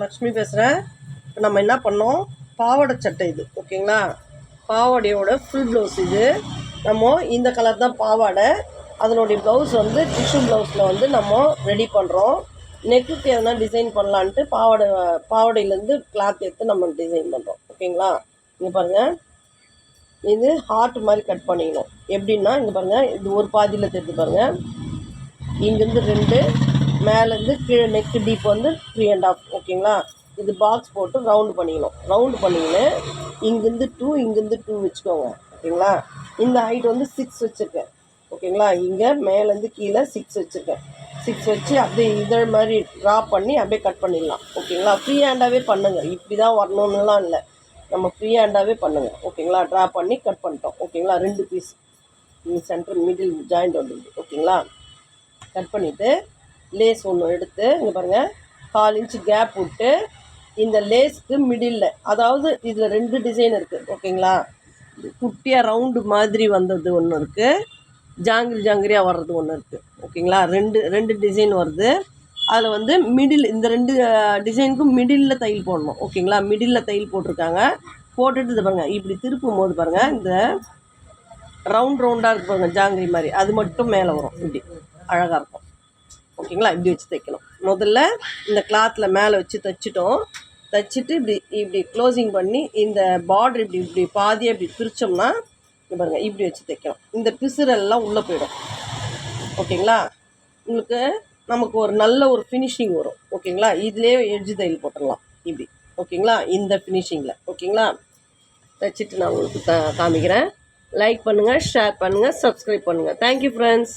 லக்ஷ்மி பேசுகிறேன். இப்போ நம்ம என்ன பண்ணோம், பாவாடை சட்டை இது ஓகேங்களா. பாவாடையோட ஃபுல் ப்ளவுஸ் இது. நம்ம இந்த கலர் தான் பாவாடை, அதனுடைய ப்ளவுஸ் வந்து டிஷ்யூ ப்ளவுஸில் வந்து நம்ம ரெடி பண்ணுறோம். நெக்குக்கு எதனா டிசைன் பண்ணலான்ட்டு பாவாடையிலேருந்து கிளாத் எடுத்து நம்ம டிசைன் பண்ணுறோம் ஓகேங்களா. இங்கே பாருங்கள், இது ஹார்ட் மாதிரி கட் பண்ணிக்கணும். எப்படின்னா இங்கே பாருங்கள், இது ஒரு பாதியில் தெரிஞ்சு பாருங்கள், இங்கேருந்து 2, மேலேருந்து கீழே நெக்கு டீப் வந்து 3.5 ஓகேங்களா. இது பாக்ஸ் போட்டு ரவுண்டு பண்ணிக்கணும். ரவுண்டு பண்ணிக்கின்னு இங்கேருந்து 2, இங்கேருந்து 2 வச்சுக்கோங்க ஓகேங்களா. இந்த ஹைட் வந்து 6 வச்சுருக்கேன் ஓகேங்களா. இங்கே மேலேருந்து கீழே 6 வச்சுருக்கேன். 6 வச்சு அப்படியே இதழ் மாதிரி ட்ரா பண்ணி அப்படியே கட் பண்ணிடலாம் ஓகேங்களா. ஃப்ரீ ஹேண்டாகவே பண்ணுங்கள், இப்படி தான் வரணுன்னுலாம் இல்லை, நம்ம ஃப்ரீ ஹேண்டாகவே பண்ணுங்கள் ஓகேங்களா. ட்ரா பண்ணி கட் பண்ணிட்டோம் ஓகேங்களா. 2 பீஸ் சென்டர் மிடில் ஜாயிண்ட் வந்துடுது ஓகேங்களா. கட் பண்ணிவிட்டு லேஸ் ஒன்று எடுத்து இங்கே பாருங்கள், 1/4 இன்ச்சு கேப் விட்டு இந்த லேஸ்க்கு மிடில், அதாவது இதில் 2 டிசைன் இருக்குது ஓகேங்களா. குட்டியாக ரவுண்டு மாதிரி வந்தது ஒன்று இருக்குது, ஜாங்கிரியாக வர்றது ஒன்று இருக்குது ஓகேங்களா. ரெண்டு டிசைன் வருது. அதில் வந்து மிடில், இந்த 2 டிசைனுக்கும் மிடிலில் தையல் போடணும் ஓகேங்களா. மிடிலில் தையல் போட்டிருக்காங்க. போட்டுட்டு இது பாருங்கள், இப்படி திருப்பும் போது பாருங்கள், இந்த ரவுண்டாக இருக்குது பாருங்கள், ஜாங்கிரி மாதிரி, அது மட்டும் மேலே வரும். இப்படி அழகாக இருக்கும் ஓகேங்களா. இப்படி வச்சு தைக்கணும். முதல்ல இந்த கிளாத்தில் மேலே வச்சு தைச்சிட்டோம். தைச்சிட்டு இப்படி க்ளோசிங் பண்ணி இந்த பார்டர் இப்படி பாதியாக இப்படி பிரித்தோம்னா பாருங்கள், இப்படி வச்சு தைக்கணும். இந்த பிசுரெல்லாம் உள்ளே போயிடும் ஓகேங்களா. உங்களுக்கு நமக்கு ஒரு நல்ல ஒரு ஃபினிஷிங் வரும் ஓகேங்களா. இதுலேயே எட்ஜு தையல் போட்டுடலாம் இப்படி ஓகேங்களா. இந்த ஃபினிஷிங்கில் ஓகேங்களா. தைச்சிட்டு நான் உங்களுக்கு காமிக்கிறேன். லைக் பண்ணுங்கள், ஷேர் பண்ணுங்கள், சப்ஸ்கிரைப் பண்ணுங்கள். Thank you friends.